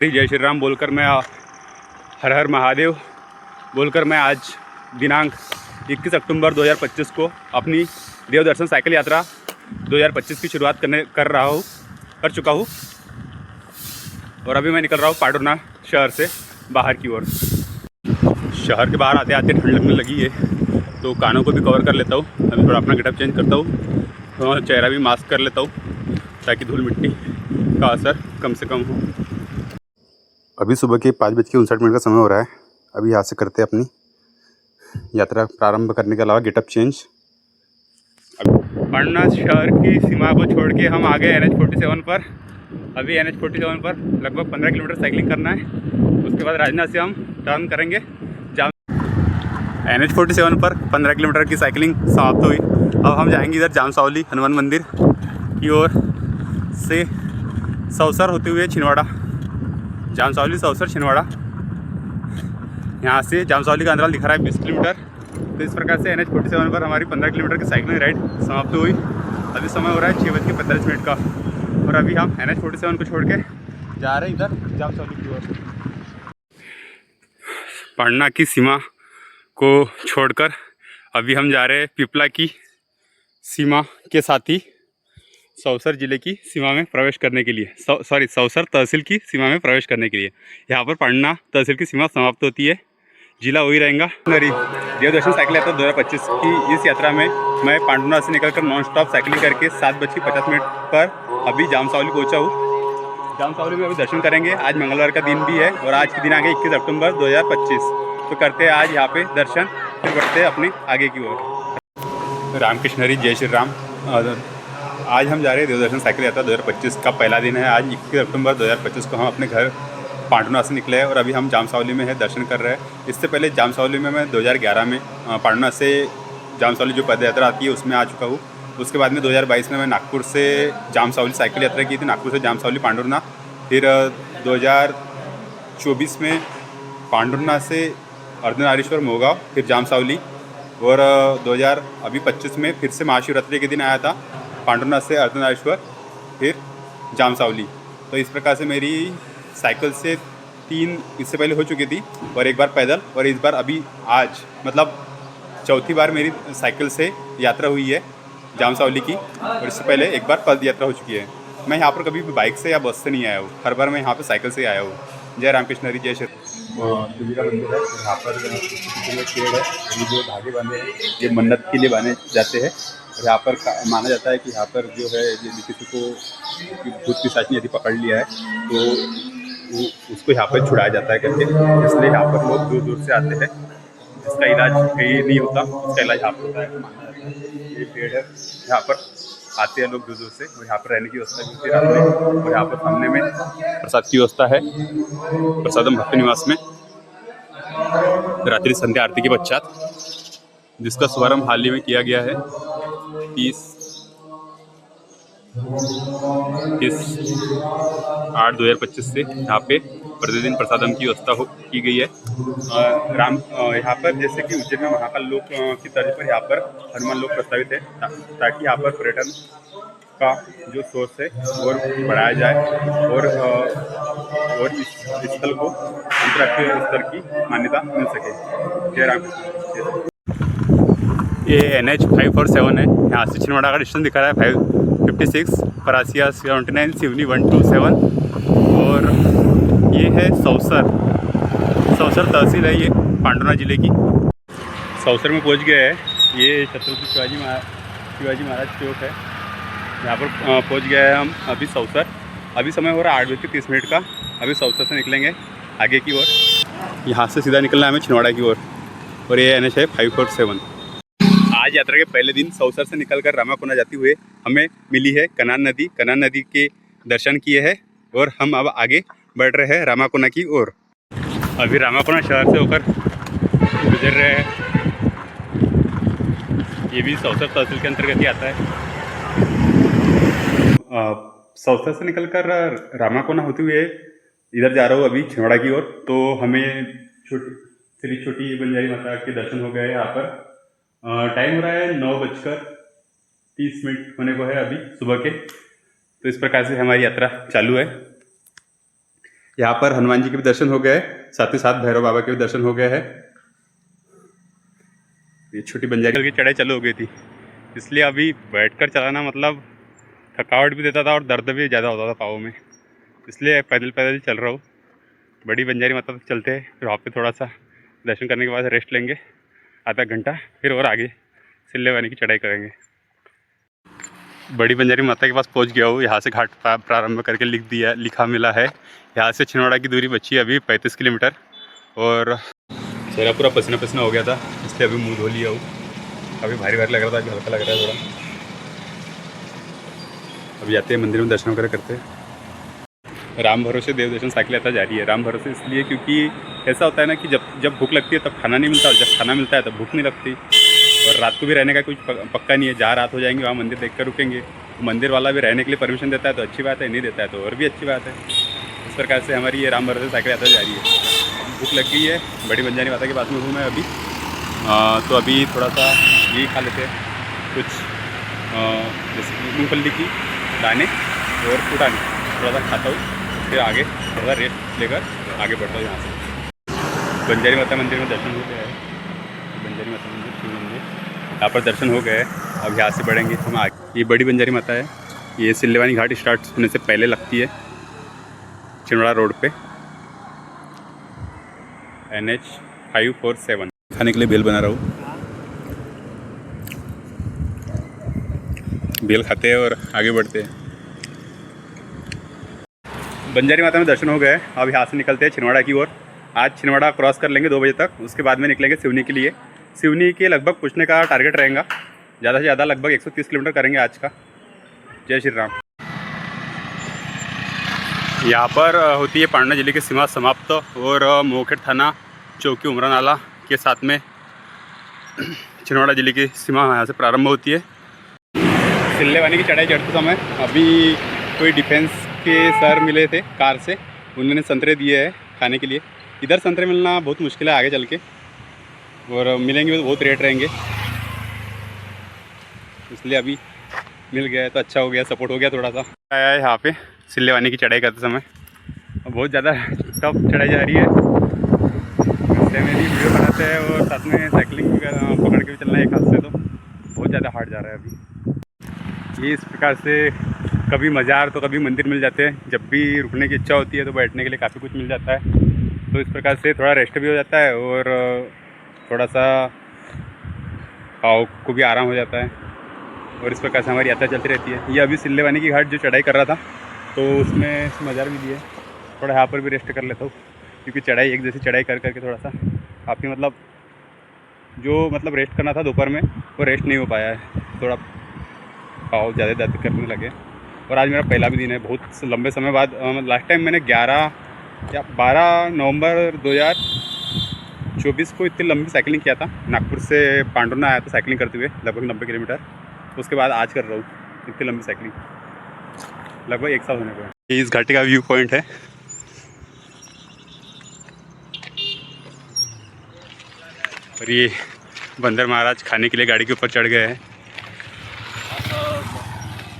जय श्री राम बोलकर मैं हर हर महादेव बोलकर मैं आज दिनांक 21 अक्टूबर 2025 को अपनी देव दर्शन साइकिल यात्रा 2025 की शुरुआत कर चुका हूँ और अभी मैं निकल रहा हूँ पांडुरना शहर से बाहर की ओर। शहर के बाहर आते आते ठंड लगने लगी है तो कानों को भी कवर कर लेता हूँ। अभी थोड़ा अपना गेटअप चेंज करता हूँ तो चेहरा भी मास्क कर लेता हूँ ताकि धूल मिट्टी का असर कम से कम हो। अभी सुबह के 5:59 का समय हो रहा है। अभी यहाँ से करते हैं अपनी यात्रा प्रारंभ करने के अलावा गेटअप चेंज। पांडुना शहर की सीमा को छोड़ के हम आ गए NH47 पर। अभी NH47 पर लगभग 15 किलोमीटर साइकिलिंग करना है। उसके बाद राजनाथ से हम टर्न करेंगे NH47 पर 15 किलोमीटर की साइकिलिंग समाप्त हुई। अब हम जाएंगे इधर जामसावली हनुमान मंदिर की ओर से सौसर होते हुए छिंदवाड़ा, जामसावली सौसर छिंदवाड़ा। यहाँ से जामसावली का अंतराल दिखा रहा है 20 किलोमीटर। तो इस प्रकार से NH47 पर हमारी 15 किलोमीटर की साइकिलिंग राइड समाप्त हुई। अभी समय हो रहा है 6:45 का और अभी हम NH47 को छोड़ के जा रहे हैं इधर जामसावली की ओर। पांडुना की सीमा को छोड़कर अभी हम जा रहे हैं पिपला की सीमा के साथ ही सौसर जिले की सीमा में प्रवेश करने के लिए, सौसर तहसील की सीमा में प्रवेश करने के लिए। यहाँ पर पांडुना तहसील की सीमा समाप्त होती है, जिला वही रहेगा। देव दर्शन साइकिल यात्रा 2025 की इस यात्रा में मैं पांडुना से निकलकर नॉन स्टॉप साइकिलिंग करके 7:50 पर अभी जामसावली पहुँचा हूँ। जामसावली में अभी दर्शन करेंगे। आज मंगलवार का दिन भी है और आज के दिन आगे 21 अक्टूबर 2025। तो करते हैं आज यहाँ पे दर्शन, फिर बढ़ते हैं अपने आगे की ओर। रामकृष्ण हरी, जय श्री राम। आज हम जा रहे हैं देव दर्शन साइकिल यात्रा 2025 का पहला दिन है। आज 21 अक्टूबर 2025 को हम अपने घर पांडुना से निकले हैं और अभी हम जामसावली में है, दर्शन कर रहे हैं। इससे पहले जामसावली में मैं 2011 में पांडुना से जामसावली जो पद यात्रा आती है उसमें आ चुका हूँ। उसके बाद में 2022 में मैं नागपुर से जामसावली साइकिल यात्रा की थी, नागपुर से जामसावली पांडुरना। फिर 2024 में पांडुरना से अर्धनारीश्वर मोगांव, फिर जामसावली। और 2025 में फिर से महाशिवरात्रि के दिन आया था पांडुरना से अर्धनारीश्वर, फिर जामसावली। तो इस प्रकार से मेरी साइकिल से 3 इससे पहले हो चुकी थी और एक बार पैदल, और इस बार अभी आज मतलब चौथी बार मेरी साइकिल से यात्रा हुई है जामसावली की। और इससे पहले एक बार पद यात्रा हो चुकी है। मैं यहाँ पर कभी भी बाइक से या बस से नहीं आया हूँ, हर बार मैं यहाँ पर साइकिल से आया हूँ। जय रामकृष्ण हरी, जय श्री शिवजी का मंदिर है। यहाँ पर पेड़ है, ये जो धागे बने हैं ये मन्नत के लिए बने जाते हैं। यहाँ पर माना जाता है कि यहाँ पर जो है यदि किसी को भूत पिशाच ने यदि पकड़ लिया है तो उसको यहाँ पर छुड़ाया जाता है करके, इसलिए यहाँ पर लोग दूर दूर से आते हैं। जिसका इलाज कहीं नहीं होता उसका इलाज यहाँ पर होता है, माना जाता है। ये पेड़ है, यहाँ पर आते हैं लोग दूर दूर से और यहाँ पर रहने की व्यवस्था भी होती है रात में। और यहाँ पर सामने में प्रसाद की व्यवस्था है, प्रसादम भक्त निवास में रात्रि संध्या आरती के पश्चात, जिसका शुभारंभ हाल ही में किया गया है 30/8/2025 से। यहाँ पे प्रतिदिन प्रसादम की व्यवस्था की गई है। यहाँ पर जैसे कि उज्जैन में महाकाल लोक की तर्ज पर यहाँ पर हनुमान लोक प्रस्तावित है ताकि यहाँ पर पर्यटन का जो सोर्स है और बढ़ाया जाए और इस स्थल को अंतर्राष्ट्रीय स्तर की मान्यता मिल सके। जय राम। ये NH547 है। यहाँ से छिंदवाड़ा का डिस्टेंस दिखा रहा है 556, परासिया 79, सिवनी 127। और ये है सौसर तहसील है, ये पांडुना जिले की। सौसर में पहुँच गया है। ये छत्रपति शिवाजी महाराज चौक है, यहाँ पर पहुँच गया है हम अभी सौसर। अभी समय हो रहा है 8:30 का। अभी सौसर से निकलेंगे आगे की ओर। यहाँ से सीधा निकलना है हमें छिंदवाड़ा की ओर और ये NH है 547। आज यात्रा के पहले दिन सौसर से निकलकर रामाकोना जाते हुए हमें मिली है कनान नदी के दर्शन किए हैं और हम अब आगे बढ़ रहे हैं रामाकोना की ओर। अभी रामाकोना शहर से होकर गुजर रहे हैं। ये भी सौसर तहसील के अंतर्गत ही आता है। सौसर से निकलकर रामाकोना होते हुए इधर जा रहा हूँ अभी छिंदवाड़ा की ओर। तो हमें श्री छोटी बंजारी माता के दर्शन हो गए यहाँ पर। टाइम हो रहा है 9:30 होने को है अभी सुबह के। तो इस प्रकार से हमारी यात्रा चालू है। यहाँ पर हनुमान जी के भी दर्शन हो गए, साथ ही साथ भैरव बाबा के भी दर्शन हो गए हैं। ये छोटी बंजारी की चढ़ाई चालू हो गई थी, इसलिए अभी बैठकर चलाना मतलब थकावट भी देता था और दर्द भी ज़्यादा होता था पाँव में, इसलिए पैदल पैदल चल रहा हूँ। बड़ी बंजारी माता तक चलते हैं, फिर वहाँ पे थोड़ा सा दर्शन करने के बाद रेस्ट लेंगे आधा घंटा, फिर और आगे सिल्लेवानी की चढ़ाई करेंगे। बड़ी बंजारी माता के पास पहुँच गया हूँ। यहाँ से घाट प्रारंभ करके लिखा मिला है। यहाँ से छिंदवाड़ा की दूरी बची है अभी 35 किलोमीटर। और चेहरा पूरा पसीना पसीना हो गया था, इसलिए अभी मुँह धो लिया हूँ। अभी भारी भारी लग रहा था, अभी हल्का लग रहा है थोड़ा। अभी जाते हैं मंदिर में दर्शन वगैरह करते हैं। राम भरोसे देव दर्शन साइकिल यात्रा जारी है। राम भरोसे इसलिए क्योंकि ऐसा होता है ना कि जब भूख लगती है तब खाना नहीं मिलता, और जब खाना मिलता है तब भूख नहीं लगती। और रात को भी रहने का कुछ पक्का नहीं है, जहाँ रात हो जाएंगे वहाँ मंदिर देख कर रुकेंगे। मंदिर वाला भी रहने के लिए परमिशन देता है तो अच्छी बात है, नहीं देता है तो और भी अच्छी बात है। इस प्रकार से हमारी ये राम भरोसे साइकिल यात्रा जारी है। भूख लग गई है, बड़ी बंजारी माता के पास में हूँ मैं अभी। तो अभी थोड़ा सा ये खा लेते हैं कुछ, जैसे कि मूँगफली की दाने और फूटाने, थोड़ा सा खाता हूँ, फिर आगे थोड़ा सा रेस्ट लेकर आगे बढ़ता हूँ। यहाँ से बंजारी माता मंदिर में दर्शन हो गया है। बंजारी माता मंदिर, शिव मंदिर, यहाँ पर दर्शन हो गए। अब यहाँ से बढ़ेंगे हम आगे। ये बड़ी बंजारी माता है, ये सिल्लेवानी घाट स्टार्ट होने से पहले लगती है, छिंदवाड़ा रोड पे, NH 547। खाने के लिए बेल बना रहा हूँ, बेल खाते हैं और आगे बढ़ते हैं। बंजारी माता में दर्शन हो गए। अब यहाँ से निकलते हैं छिंदवाड़ा की ओर। आज छिंदवाड़ा क्रॉस कर लेंगे 2 बजे तक, उसके बाद में निकलेंगे सिवनी के लिए। सिवनी के लगभग पूछने का टारगेट रहेगा, ज़्यादा से ज़्यादा लगभग 130 किलोमीटर करेंगे आज का। जय श्री राम। यहाँ पर होती है पांडा जिले की सीमा समाप्त, और मोखेड़ थाना चौकी उमरा नाला के साथ में छिंदवाड़ा जिले की सीमा यहाँ से प्रारंभ होती है। सिल्लेवानी की चढ़ाई चढ़ते समय अभी कोई डिफेंस के सर मिले थे कार से, उन्होंने संतरे दिए हैं खाने के लिए। इधर संतरे मिलना बहुत मुश्किल है आगे चल के, और मिलेंगे तो बहुत रेट रहेंगे, इसलिए अभी मिल गया है तो अच्छा हो गया, सपोर्ट हो गया थोड़ा सा। आया है यहाँ पे सिल्लेवानी की चढ़ाई करते समय, बहुत ज़्यादा टफ चढ़ाई जा रही है। इससे मेरी वीडियो बनाते हैं और साथ में साइकिलिंग पकड़ के भी चलना है एक हाथ से, तो बहुत ज़्यादा हार्ड जा रहा है अभी। ये इस प्रकार से कभी मज़ार तो कभी मंदिर मिल जाते हैं। जब भी रुकने की इच्छा होती है तो बैठने के लिए काफ़ी कुछ मिल जाता है, तो इस प्रकार से थोड़ा रेस्ट भी हो जाता है और थोड़ा सा पाँव को भी आराम हो जाता है, और इस प्रकार से हमारी यात्रा चलती रहती है। ये अभी सिल्लेवानी की घाट जो चढ़ाई कर रहा था तो उसमें मज़ार भी दिए, थोड़ा यहाँ पर भी रेस्ट कर लेता हूँ, क्योंकि चढ़ाई एक जैसी चढ़ाई कर करके थोड़ा सा काफ़ी मतलब रेस्ट करना था दोपहर में, वो रेस्ट नहीं हो पाया है, थोड़ा पाँव ज़्यादा दर्द करने लगे। और आज मेरा पहला भी दिन है, बहुत लंबे समय बाद। लास्ट टाइम मैंने 11 या 12 नवंबर 2024 को इतनी लंबी साइकिलिंग किया था। नागपुर से पांडुर्ना आया था साइकिलिंग करते हुए लगभग 90 किलोमीटर, उसके बाद आज कर रहा हूँ इतनी लंबी साइकिलिंग, लगभग 1 साल होने को है। ये इस घाटी का व्यू पॉइंट है। और ये बंदर महाराज खाने के लिए गाड़ी के ऊपर चढ़ गए हैं।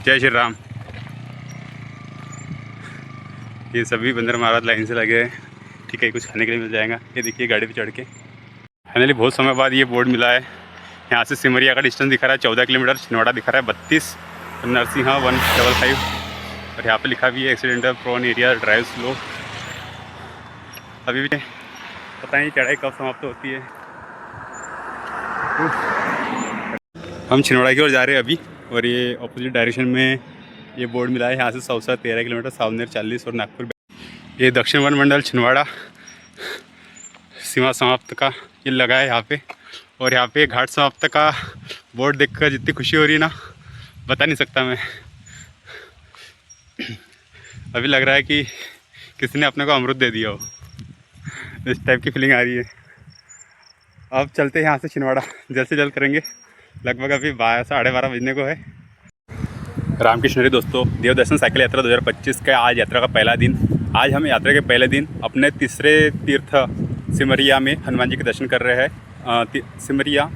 जय श्री राम। ये सभी बंदर महाराज लाइन से लगे हैं, ठीक है, कुछ खाने के लिए मिल जाएगा। ये देखिए गाड़ी पे चढ़ के फाइनली बहुत समय बाद ये बोर्ड मिला है। यहाँ से सिमरिया का डिस्टेंस दिखा रहा है 14 किलोमीटर, छिंदवाड़ा दिखा रहा है 32, नरसिंहा 155, और यहाँ पे लिखा भी है accidental prone area, drive slow. अभी भी पता नहीं चढ़ाई कब समाप्त होती है। हम छिंदवाड़ा की ओर जा रहे हैं अभी, और ये ऑपोजिट डायरेक्शन में ये बोर्ड मिला है। यहाँ से सौसा 13 किलोमीटर, सावनेर 40 और नागपुर। ये दक्षिण वन मंडल छिंदवाड़ा सीमा समाप्त का ये लगा है यहाँ पे, और यहाँ पे घाट समाप्त का बोर्ड देखकर जितनी खुशी हो रही है ना, बता नहीं सकता मैं। अभी लग रहा है कि किसी ने अपने को अमृत दे दिया हो, इस टाइप की फीलिंग आ रही है। अब चलते हैं यहाँ से छिंदवाड़ा, जल्द से जल्द करेंगे, लगभग अभी 12:30 बजने को है। रामकृष्ण हरी दोस्तों, देव दर्शन साइकिल यात्रा 2025 का आज यात्रा का पहला दिन। आज हम यात्रा के पहले दिन अपने तीसरे तीर्थ सिमरिया में हनुमान जी के दर्शन कर रहे हैं। सिमरिया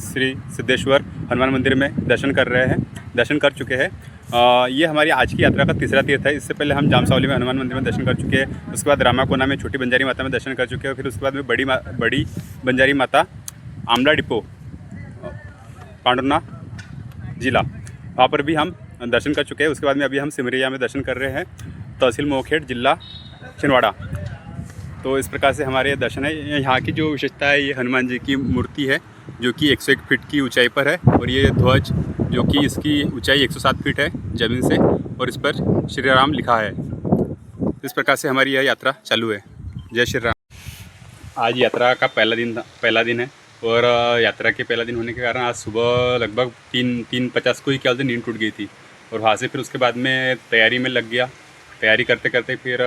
श्री सिद्धेश्वर हनुमान मंदिर में दर्शन कर रहे हैं, दर्शन कर चुके हैं। ये हमारी आज की यात्रा का तीसरा तीर्थ है। इससे पहले हम जामसावली में हनुमान मंदिर में दर्शन कर चुके हैं, उसके बाद रामाकोना में छोटी बंजारी माता में दर्शन कर चुके हैं, फिर उसके बाद में बड़ी बंजारी माता आमला डिपो पांडुरना जिला, वहाँ पर भी हम दर्शन कर चुके हैं। उसके बाद में अभी हम सिमरिया में दर्शन कर रहे हैं, तहसील मोखेड़, जिला छिंदवाड़ा। तो इस प्रकार से हमारे दर्शन है। यहाँ की जो विशेषता है, ये हनुमान जी की मूर्ति है जो कि 101 फीट की ऊंचाई पर है, और ये ध्वज जो कि इसकी ऊंचाई 107 फीट है ज़मीन से, और इस पर श्री राम लिखा है। इस प्रकार से हमारी यह यात्रा चालू है। जय श्री राम। आज यात्रा का पहला दिन है, और यात्रा के पहला दिन होने के कारण आज सुबह लगभग 3:50 को ही क्या बोलते नींद टूट गई थी, और वहाँ से फिर उसके बाद में तैयारी में लग गया। तैयारी करते करते फिर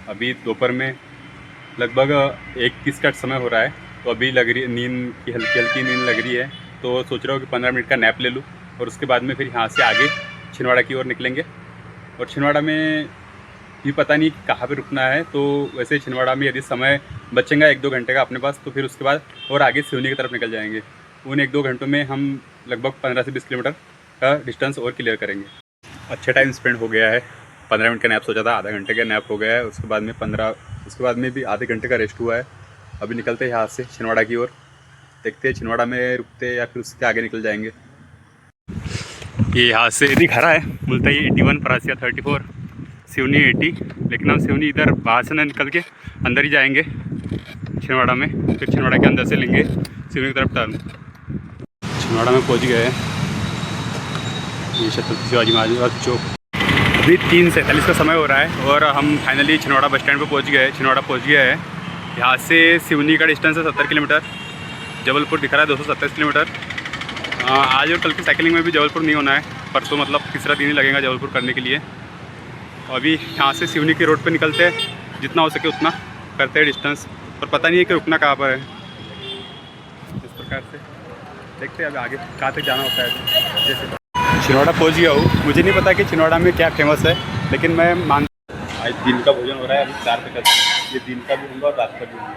अभी दोपहर में लगभग 1:30 का समय हो रहा है, तो अभी लग रही नींद की हल्की नींद लग रही है। तो सोच रहा हूँ कि 15 मिनट का नैप ले लूँ, और उसके बाद में फिर यहाँ से आगे छिंदवाड़ा की ओर निकलेंगे। और छिंदवाड़ा में भी पता नहीं कहाँ पे रुकना है, तो वैसे छिंदवाड़ा में यदि समय बचेगा 1-2 घंटे का अपने पास, तो फिर उसके बाद और आगे सिवनी की तरफ निकल जाएंगे। उन 1-2 घंटों में हम लगभग 15 से 20 किलोमीटर का डिस्टेंस और क्लियर करेंगे। अच्छा टाइम स्पेंड हो गया है। 15 मिनट का नैप सोचा था, आधा घंटे का नैप हो गया है। उसके बाद में भी आधे घंटे का रेस्ट हुआ है। अभी निकलते हैं यहाँ से छिंदवाड़ा की ओर। देखते हैं छिंदवाड़ा में रुकते हैं या फिर उसके आगे निकल जाएंगे। ये यहाँ से दिखा रहा है मुल्ताई 81, परासिया 34, सिवनी 80, लेकिन हम सिवनी इधर बाहर से न निकल के अंदर ही जाएंगे छिंदवाड़ा में, फिर छिंदवाड़ा के अंदर से लेंगे सिवनी की तरफ टर्न। छिंदवाड़ा में पहुँच गए हैं। ये छत्रपति शिवाजी महाराज चौक। अभी 3:47 का समय हो रहा है, और हम फाइनली छिंदवाड़ा बस स्टैंड पर पहुँच गए। छिंदवाड़ा पहुँच गया है। यहाँ से सिवनी का डिस्टेंस है 70 किलोमीटर। जबलपुर दिखा रहा है 227 किलोमीटर। आज और कल की साइकिलिंग में भी जबलपुर नहीं होना है, परसों मतलब तीसरा दिन ही लगेगा जबलपुर करने के लिए। अभी यहाँ से सिवनी की रोड पे निकलते हैं, जितना हो सके उतना करते हैं डिस्टेंस, और पता नहीं है कि रुकना कहाँ पर है। इस प्रकार से देखते हैं अभी आगे कहाँ तक जाना होता है। जैसे छिंदवाड़ा पहुँच गया हूँ। मुझे नहीं पता कि छिंदवाड़ा में क्या फेमस है, लेकिन मैं आज दिन का भोजन हो रहा है। अभी 4 पे ये दिन का भी होगा और रात का भी होगा।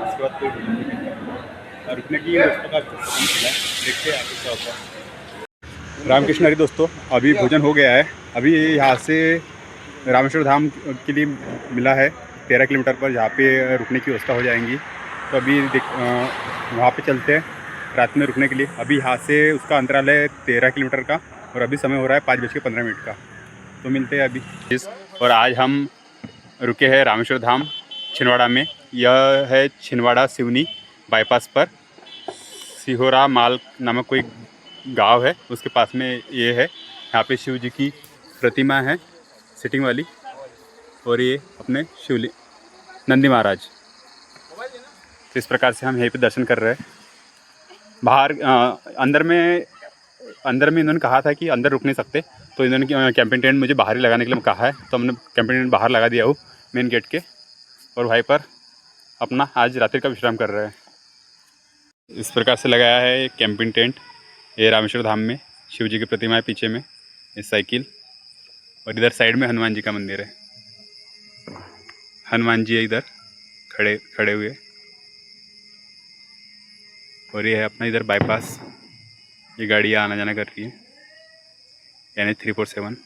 उसके बाद कोई भोजन नहीं है, रुकने की व्यवस्था का देखते हैं आगे क्या होता है। रामकृष्ण हरी दोस्तों, अभी भोजन हो गया है। अभी यहाँ से रामेश्वर धाम के लिए मिला है 13 किलोमीटर पर, जहाँ पे रुकने की व्यवस्था हो जाएंगी। तो अभी वहाँ पे चलते हैं रात में रुकने के लिए। अभी यहाँ से उसका अंतराल है 13 किलोमीटर का, और अभी समय हो रहा है 5:15 का। तो मिलते हैं अभी। और आज हम रुके हैं रामेश्वर धाम छिंदवाड़ा में। यह है छिंदवाड़ा सिवनी बाईपास पर सिहोरा माल नामक कोई गांव है, उसके पास में ये है। यहाँ पे शिव जी की प्रतिमा है सिटिंग वाली, और ये अपने शिवलिंग नंदी महाराज। तो इस प्रकार से हम यहीं पे दर्शन कर रहे हैं। बाहर अंदर में इन्होंने कहा था कि अंदर रुक नहीं सकते, तो इन्होंने कैंपिंग टेंट मुझे बाहर ही लगाने के लिए कहा है। तो हमने कैंपिंग टेंट बाहर लगा दिया हूँ मेन गेट के, और वहीं पर अपना आज रात्रि का विश्राम कर रहे हैं। इस प्रकार से लगाया है कैंपिंग टेंट ये रामेश्वर धाम में। शिव जी की प्रतिमा है पीछे में, इस साइकिल, और इधर साइड में हनुमान जी का मंदिर है। हनुमान जी है इधर खड़े हुए, और ये है अपना इधर बाईपास। ये गाड़ियाँ आना जाना कर रही है, यानी 347।